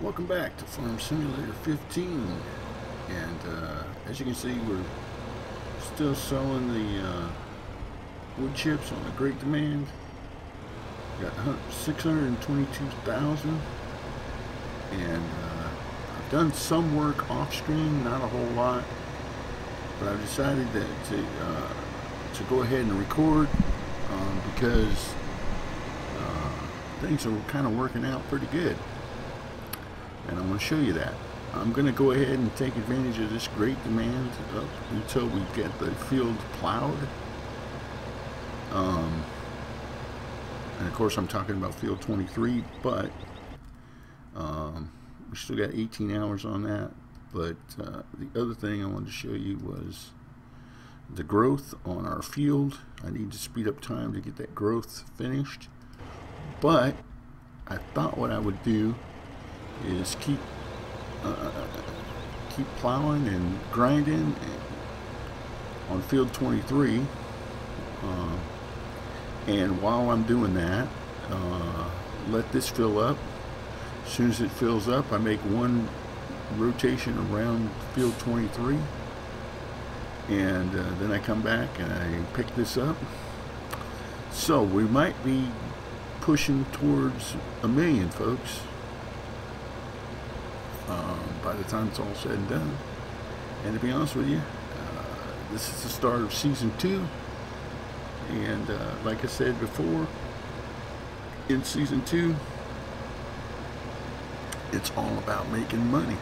Welcome back to Farm Simulator 15, and as you can see, we're still selling the wood chips on a great demand. Got 622,000, and I've done some work off screen, not a whole lot, but I've decided that to go ahead and record because things are kind of working out pretty good. And I'm going to show you that. I'm going to go ahead and take advantage of this great demand up until we get the field plowed. And of course I'm talking about field 23, but we still got 18 hours on that. But the other thing I wanted to show you was the growth on our field. I need to speed up time to get that growth finished. But I thought what I would do is keep plowing and grinding on field 23, and while I'm doing that, let this fill up. As soon as it fills up, I make one rotation around field 23, and then I come back and I pick this up. So we might be pushing towards 1 million, folks, by the time it's all said and done. And to be honest with you, this is the start of season 2, and like I said before, in season 2 it's all about making money,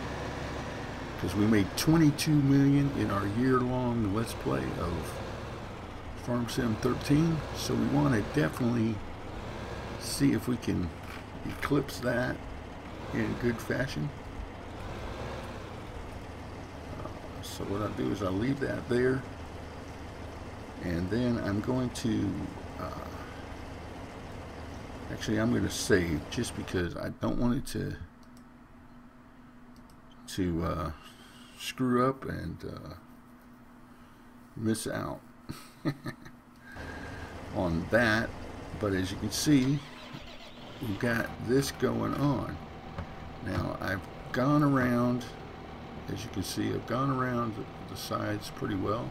because we made 22 million in our year-long Let's Play of FarmSim13, so we want to definitely see if we can eclipse that in good fashion. So what I'll do is I'll leave that there, and then I'm going to actually I'm going to save, just because I don't want it to screw up and miss out on that. But as you can see, we've got this going on. Now I've gone around, as you can see, I've gone around the sides pretty well,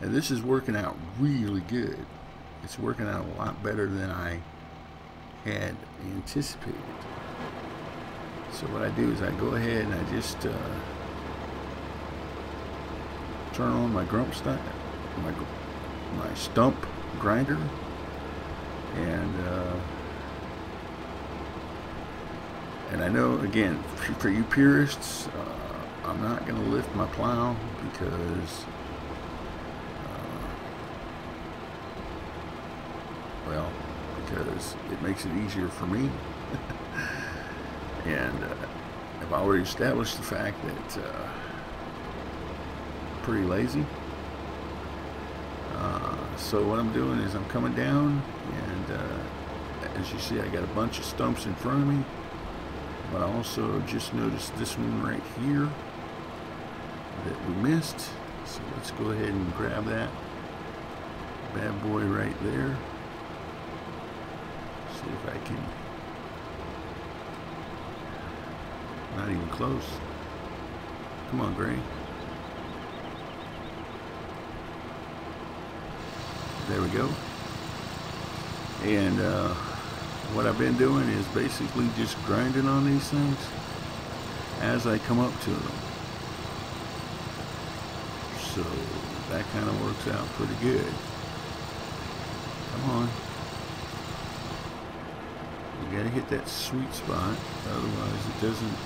and this is working out really good. It's working out a lot better than I had anticipated. So what I do is I go ahead and I just turn on my my stump grinder, and I know, again, for you purists, I'm not going to lift my plow because, well, because it makes it easier for me. And I've already established the fact that I'm pretty lazy. So what I'm doing is I'm coming down, and as you see, I got a bunch of stumps in front of me. But I also just noticed this one right here that we missed. So let's go ahead and grab that bad boy right there. See if I can. Not even close. Come on, Gray. There we go. And what I've been doing is basically just grinding on these things as I come up to them. So that kind of works out pretty good. Come on. You gotta hit that sweet spot, otherwise it doesn't,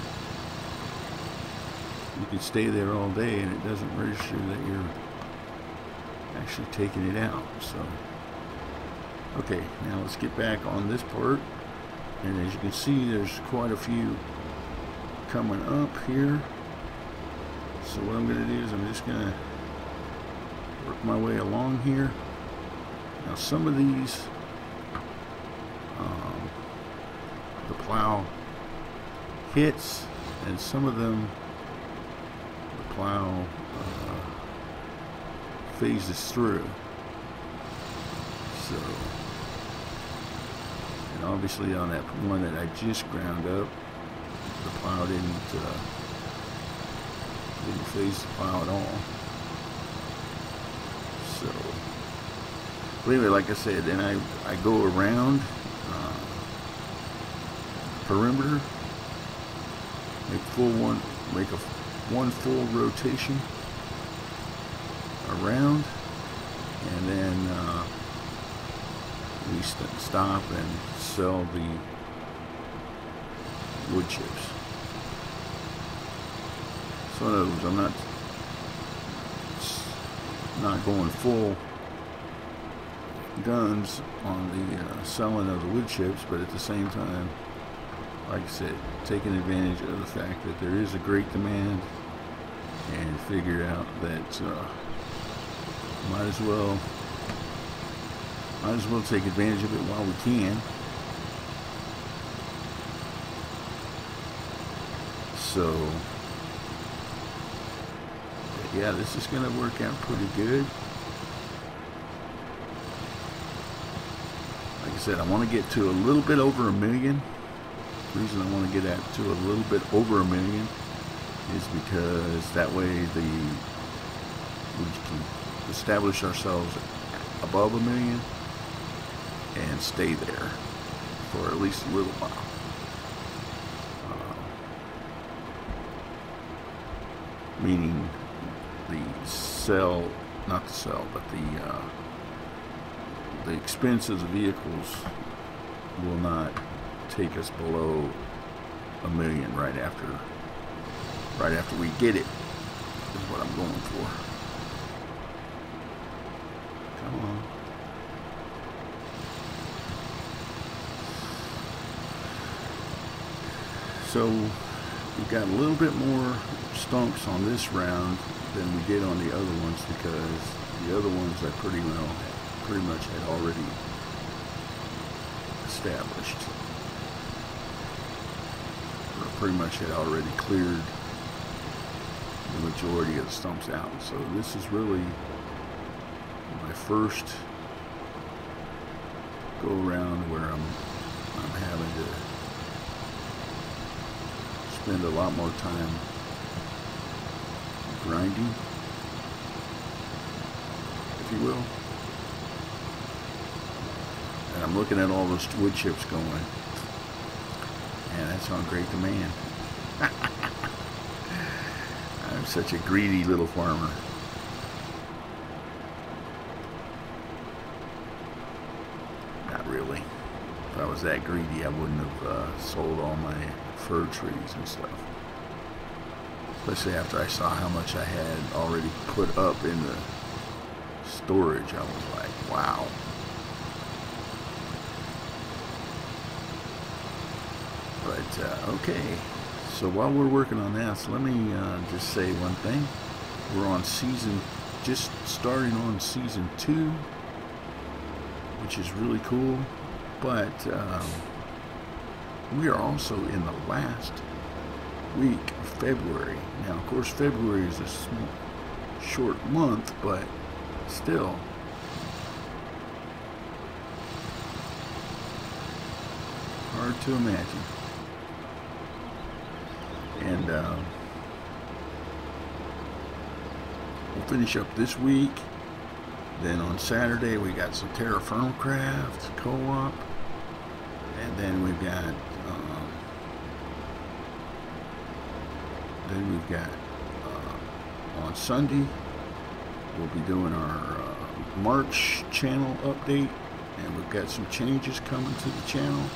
you can stay there all day and it doesn't register that you're actually taking it out. So okay, now let's get back on this part, and as you can see, there's quite a few coming up here. So what I'm going to do is I'm just going to work my way along here. Now some of these the plow hits, and some of them the plow phases through. So, and obviously on that one that I just ground up, the plow didn't phase the plow at all. So, but anyway, like I said, then I go around perimeter, make one full rotation around, and then we stop and sell the wood chips. So in other words, I'm not going full guns on the selling of the wood chips, but at the same time, like I said, taking advantage of the fact that there is a great demand, and figure out that might as well take advantage of it while we can. So yeah, this is going to work out pretty good. Like I said, I want to get to a little bit over 1 million. The reason I want to get to a little bit over 1 million is because that way we can establish ourselves above 1 million and stay there for at least a little while. Meaning not the sell, but the expense of the vehicles will not take us below 1 million right after we get it, is what I'm going for. Come on. So we've got a little bit more stumps on this round than we did on the other ones, because the other ones I pretty much had already established, or pretty much had already cleared the majority of the stumps out. So this is really my first go around where I'm having to spend a lot more time grinding, if you will. And I'm looking at all those wood chips going, and that's on great demand. I'm such a greedy little farmer. Not really. If I was that greedy, I wouldn't have sold all my fir trees and stuff. Especially after I saw how much I had already put up in the storage, I was like, wow. But, okay. So while we're working on that, so let me just say one thing. We're on just starting on season 2, which is really cool. But we are also in the last week of February. Now, of course, February is a short month, but still. Hard to imagine. And we'll finish up this week. Then on Saturday we got some Terra Firmcraft co-op, and then we've got on Sunday we'll be doing our March channel update, and we've got some changes coming to the channel.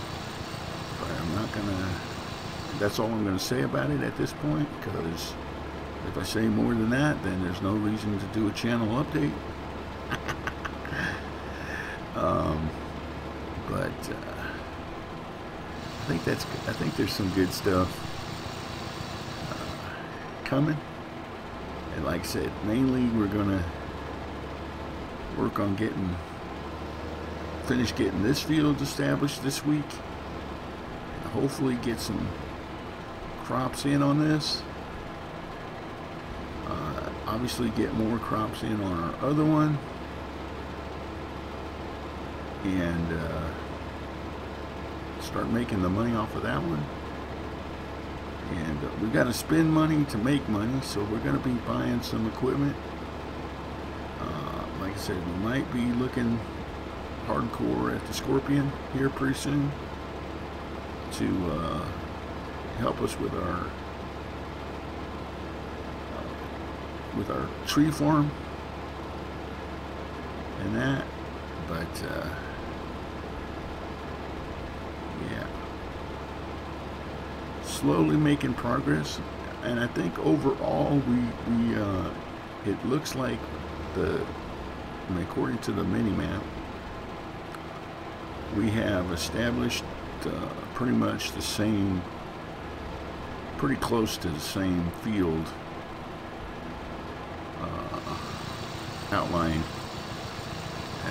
But I'm not gonna. That's all I'm going to say about it at this point, because if I say more than that, then there's no reason to do a channel update. But I think there's some good stuff coming. And like I said, mainly we're going to work on finish getting this field established this week, and hopefully get some crops in on this. Obviously get more crops in on our other one, and start making the money off of that one. And we got to spend money to make money, so we're going to be buying some equipment. Like I said, we might be looking hardcore at the Scorpion here pretty soon to help us with our tree farm and that. But yeah, slowly making progress, and I think overall we it looks like according to the mini map, we have established pretty much the same, pretty close to the same field outline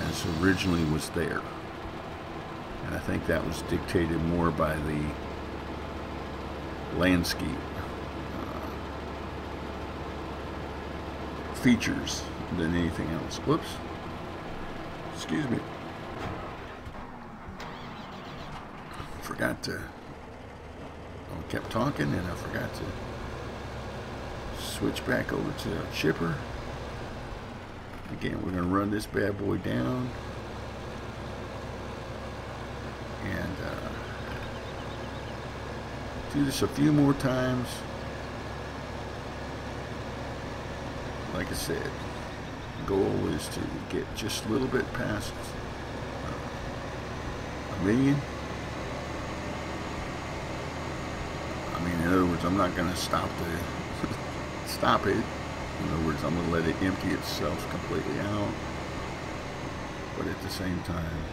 as originally was there. And I think that was dictated more by the landscape features than anything else. Whoops. Excuse me. Forgot to... I kept talking and I forgot to switch back over to our chipper. Again, we're going to run this bad boy down. And do this a few more times. Like I said, the goal is to get just a little bit past 1 million. I mean, in other words, I'm not going to stop it. In other words, I'm going to let it empty itself completely out. But at the same time,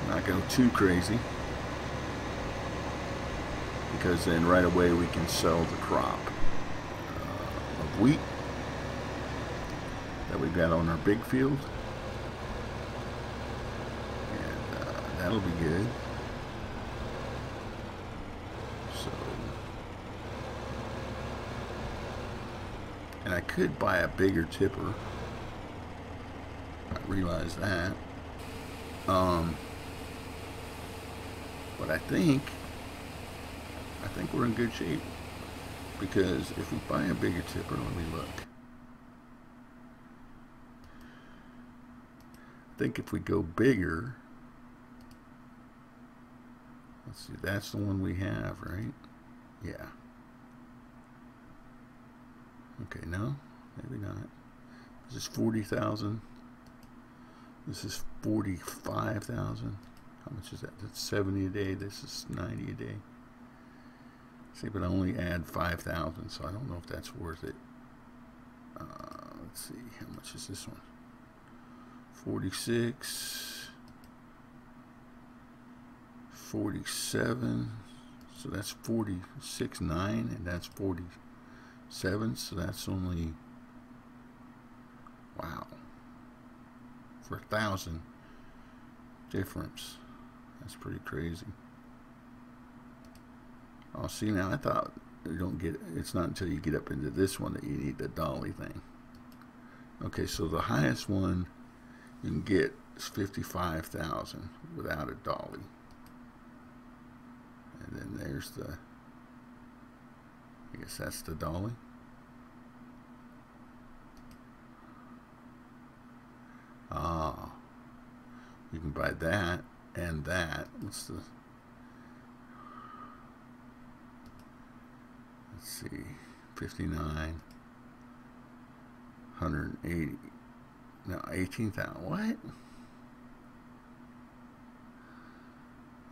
not go too crazy, because then right away we can sell the crop of wheat that we've got on our big field, and that'll be good. So, and I could buy a bigger tipper. I realize that. But I think we're in good shape, because if we buy a bigger tipper, let me look. I think if we go bigger, let's see, that's the one we have, right? Yeah. Okay, no, maybe not. This is 40,000. This is 45,000. How much is that? That's 70 a day. This is 90 a day. See, but I only add 5,000, so I don't know if that's worth it. Let's see, how much is this one? 46, 47. So that's 46.9, and that's 47. So that's only, wow, for 1,000 difference. That's pretty crazy. Oh, see, now I thought you don't get, it's not until you get up into this one that you need the dolly thing. Okay, so the highest one you can get is 55,000 without a dolly. And then there's the, I guess that's the dolly. Ah, you can buy that and that. What's the, let's see, 59, 180, no, 18,000, what?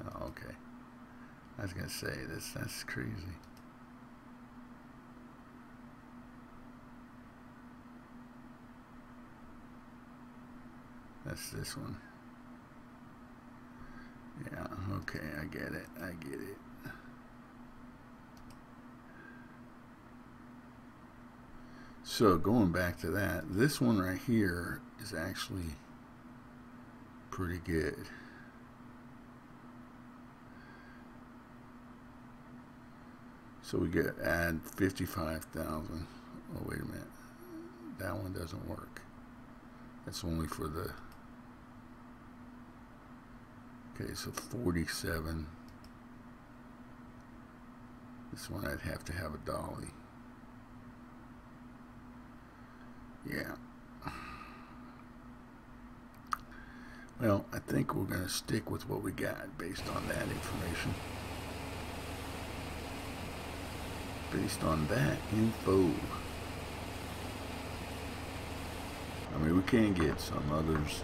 Oh, okay. I was going to say, that's crazy. That's this one. Yeah, okay, I get it. I get it. So going back to that, this one right here is actually pretty good. So we get add 55,000. Oh, wait a minute. That one doesn't work. That's only for the, okay, so 47. This one I'd have to have a dolly. Yeah. Well, I think we're going to stick with what we got based on that information. Based on that info. I mean, we can get some others,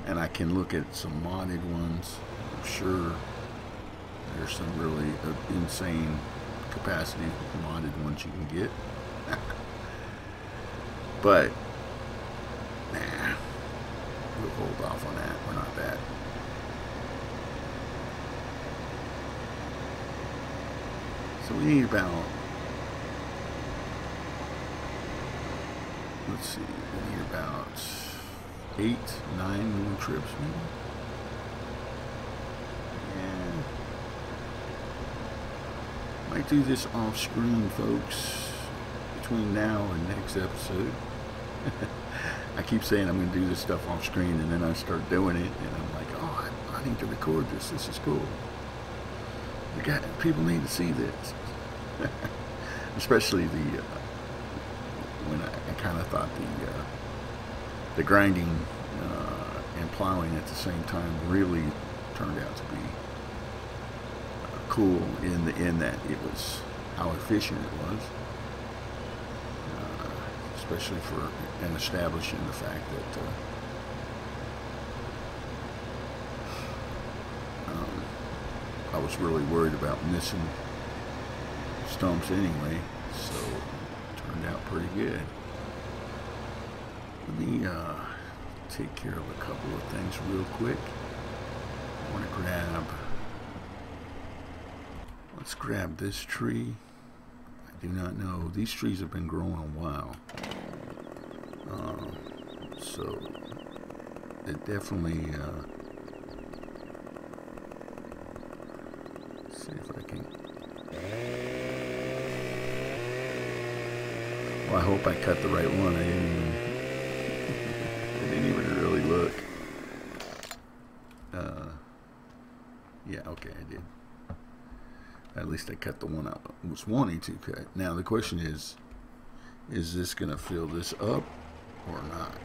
and I can look at some modded ones. I'm sure there's some really insane capacity modded ones you can get. But, nah, we'll hold off on that. We're not that. So we need about, let's see, we need about 8, 9 more trips maybe. Yeah. Might do this off screen, folks, between now and next episode. I keep saying I'm going to do this stuff off screen, and then I start doing it, and I'm like, oh, I need to record this. This is cool. People need to see this. Especially the when I kind of thought the grinding and plowing at the same time really turned out to be cool in that it was how efficient it was. Especially for and establishing the fact that I was really worried about missing stumps anyway, so it turned out pretty good. Let me take care of a couple of things real quick. I want to let's grab this tree. I do not know. These trees have been growing a while. So it definitely, let's see if I can, well, I hope I cut the right one. I didn't even really look. Yeah, okay, I did. At least I cut the one I was wanting to cut. Now the question is this going to fill this up or not?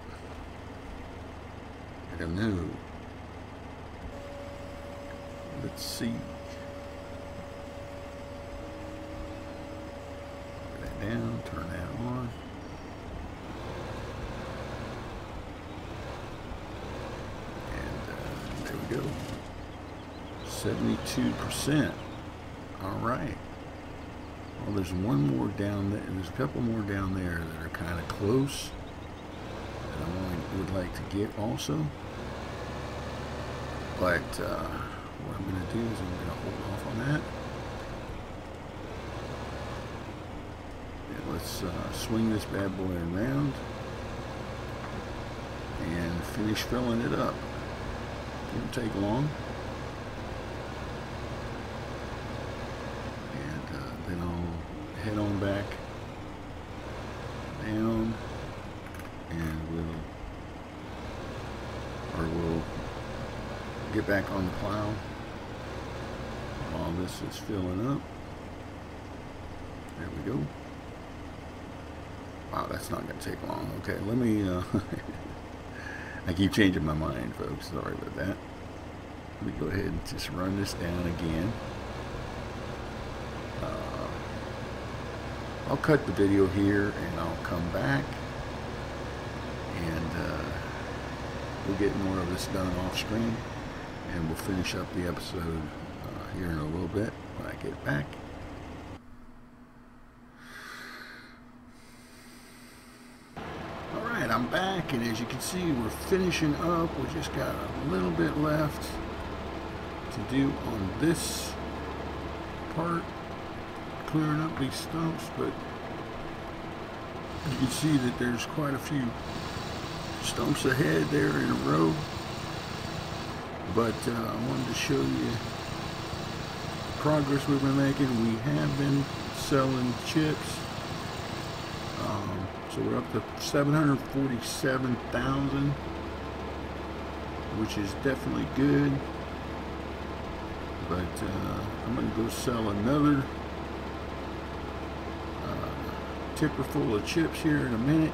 I don't know. Let's see. Put that down, turn that on. And there we go. 72%. All right. Well, there's one more down there. There's a couple more down there that are kind of close that I would like to get also. But what I'm going to do is I'm going to hold off on that. And let's swing this bad boy around and finish filling it up. It won't take long. Then I'll head on back down, and we'll get back on the plow while this is filling up. There we go. Wow, that's not going to take long. Okay, let me, I keep changing my mind, folks. Sorry about that. Let me go ahead and just run this down again. I'll cut the video here and I'll come back and we'll get more of this done off screen, and we'll finish up the episode here in a little bit when I get back. Alright, I'm back, and as you can see, we're finishing up. We just got a little bit left to do on this part, clearing up these stumps, but you can see that there's quite a few stumps ahead there in a row. But I wanted to show you the progress we've been making. We have been selling chips, so we're up to 747,000, which is definitely good. But I'm going to go sell another tipper full of chips here in a minute,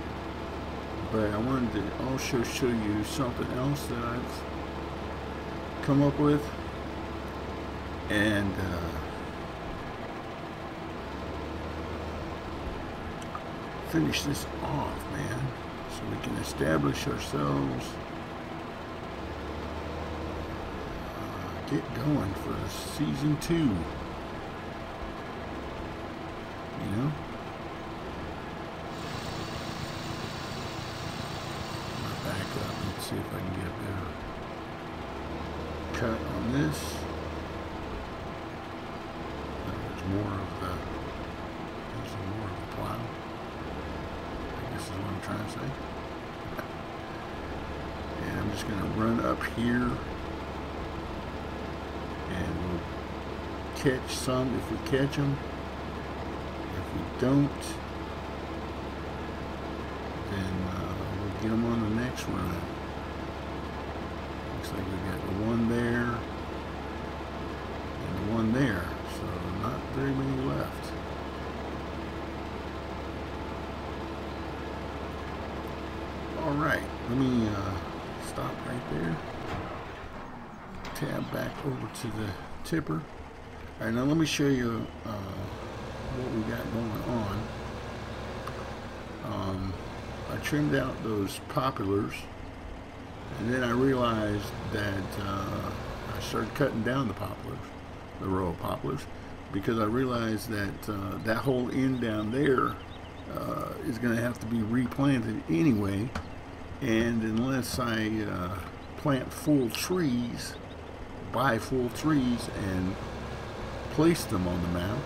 but I wanted to also show you something else that I've come up with, and finish this off, man, so we can establish ourselves, get going for season 2, you know. Back up and see if I can get a better cut on this. There's more of the plow. I guess is what I'm trying to say. And I'm just going to run up here, and we'll catch some if we catch them. If we don't, then we'll get them on the next run. Looks like we got the one there and the one there, so not very many left. Alright, let me stop right there. Tab back over to the tipper. Alright, now let me show you what we got going on. I trimmed out those poplars, and then I realized that I started cutting down the poplars, the row of poplars, because I realized that that whole end down there is going to have to be replanted anyway, and unless I plant full trees, buy full trees and place them on the map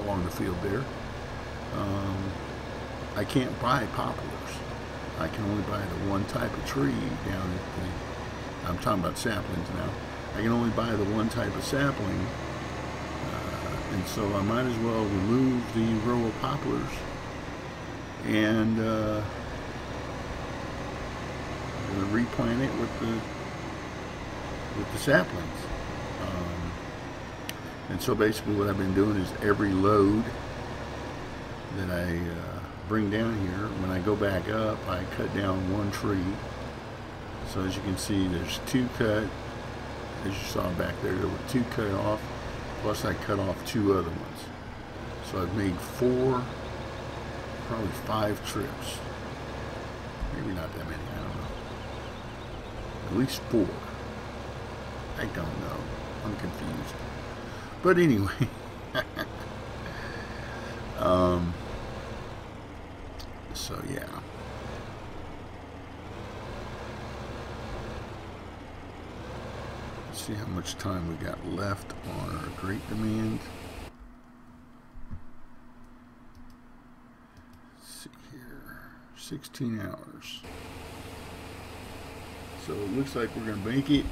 along the field there, I can't buy poplars. I can only buy the one type of tree down at the, I'm talking about saplings now. I can only buy the one type of sapling, and so I might as well remove the row of poplars and I'm going to replant it with the saplings. And so basically what I've been doing is every load that I bring down here, when I go back up, I cut down one tree. So as you can see, there's 2 cut. As you saw back there were 2 cut off, plus I cut off 2 other ones. So I've made 4, probably 5 trips. Maybe not that many, I don't know. At least 4. I don't know. I'm confused. But anyway, so yeah. Let's see how much time we got left on our great demand. Let's see here, 16 hours. So it looks like we're going to make it.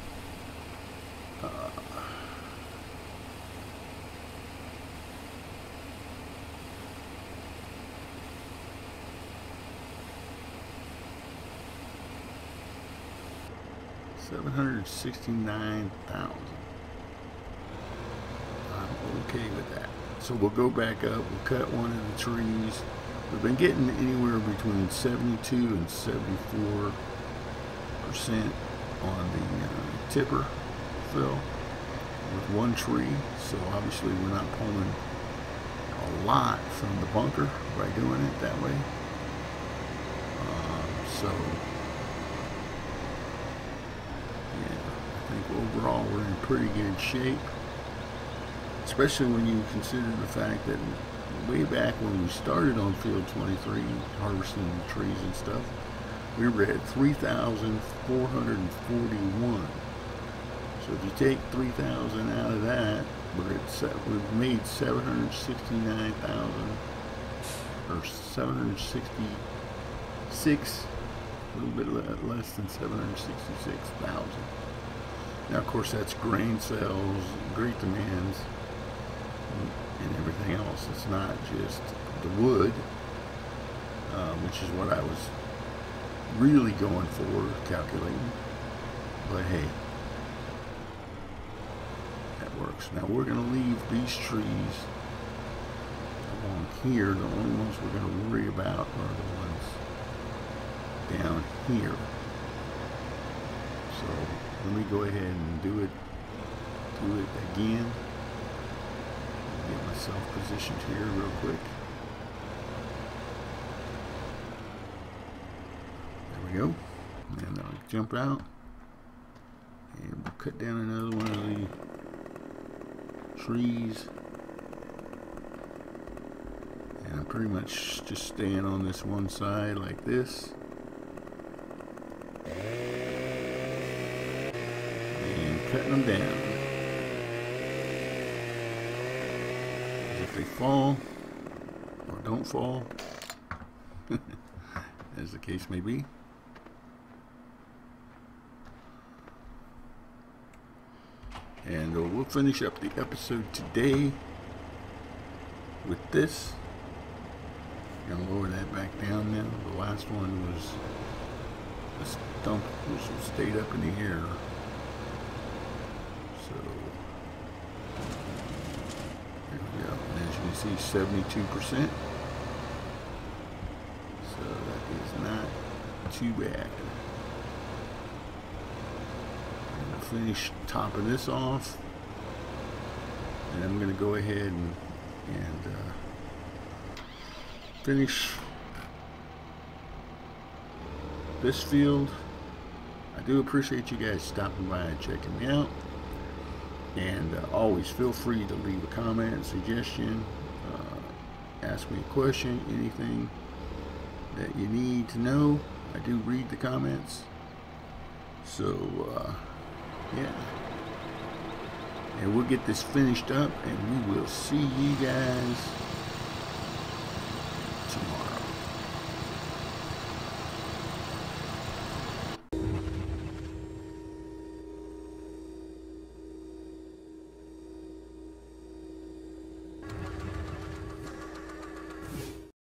769,000. I'm okay with that. So we'll go back up, we'll cut one of the trees. We've been getting anywhere between 72 and 74% on the tipper fill with one tree. So obviously we're not pulling a lot from the bunker by doing it that way. So overall we're in pretty good shape, especially when you consider the fact that way back when we started on field 23 harvesting trees and stuff, we were at 3,441. So if you take 3,000 out of that, we've made 769,000 or 766, a little bit less than 766,000. Now, of course, that's grain sales, great demands, and everything else. It's not just the wood, which is what I was really going for, calculating. But hey, that works. Now, we're going to leave these trees alone down here. The only ones we're going to worry about are the ones down here. So let me go ahead and do it again. Get myself positioned here real quick. There we go. And I'll jump out. And we'll cut down another one of the trees. And I'm pretty much just staying on this one side like this. And cutting them down. If they fall or don't fall, as the case may be. And we'll finish up the episode today with this. I'm gonna lower that back down now. The last one was the stump which stayed up in the air. So there we go. And as you can see, 72%. So that is not too bad. Finish topping this off, and I'm going to go ahead and finish this field. I do appreciate you guys stopping by and checking me out, and always feel free to leave a comment, suggestion, ask me a question, anything that you need to know. I do read the comments, so yeah, and we'll get this finished up, and we will see you guys